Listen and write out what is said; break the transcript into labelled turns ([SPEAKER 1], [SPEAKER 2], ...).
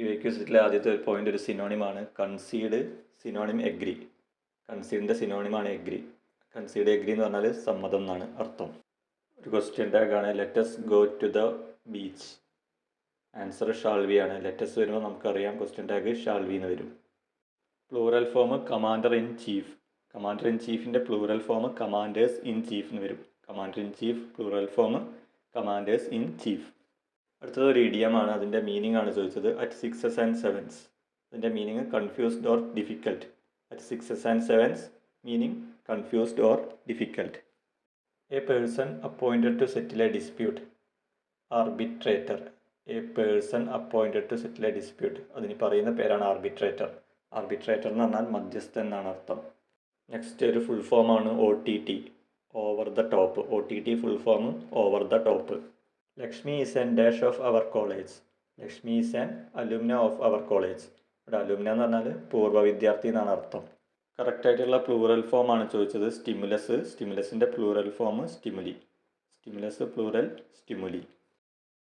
[SPEAKER 1] PYQസിലെ ആദ്യത്തെ പോയിന്റ് ഒരു സിനോണിമാണ്. Concede synonym agree. കൺസീഡിൻ്റെ സിനോണിമാണ് എഗ്രി. കൺസീഡ് എഗ്രി എന്ന് പറഞ്ഞാൽ സമ്മതം എന്നാണ് അർത്ഥം. ഒരു ക്വസ്റ്റ്യൻ ടാഗാണ് let's go to the beach. Answer shall we ആണ്. ലെറ്റസ് വരുമ്പോൾ നമുക്കറിയാം ക്വസ്റ്റ്യൻ ടാഗ് ഷാൾ വി എന്ന് വരും. Plural form commander in chief. Commander in ചീഫിൻ്റെ plural form commanders in chief എന്ന് വരും. Commander in chief plural form commanders in chief. അടുത്തത് ഒരു ഇഡിയമാണ്. അതിൻ്റെ മീനിങ് ആണ് ചോദിച്ചത്. At 6s and 7s. അതിൻ്റെ meaning confused or difficult. At 6s and 7s meaning confused or difficult. A person appointed to settle a dispute. Arbitrator. A person appointed to settle a dispute. അതിന് പറയുന്ന പേരാണ് arbitrator. Arbitrator എന്ന് പറഞ്ഞാൽ മധ്യസ്ഥൻ എന്നാണ് അർത്ഥം. Next ഒരു full ഫോമാണ് OTT. Over the top. OTT full form over the top. Lakshmi is an dash of our college. Lakshmi is an alumna of our college. ഇവിടെ അലുമിന എന്ന് പറഞ്ഞാൽ പൂർവ്വ വിദ്യാർത്ഥി എന്നാണ് അർത്ഥം. കറക്റ്റായിട്ടുള്ള പ്ലൂറൽ ഫോമാണ് ചോദിച്ചത്. സ്റ്റിമുലസ്. സ്റ്റിമുലസിൻ്റെ plural form stimuli. Stimulus plural stimuli.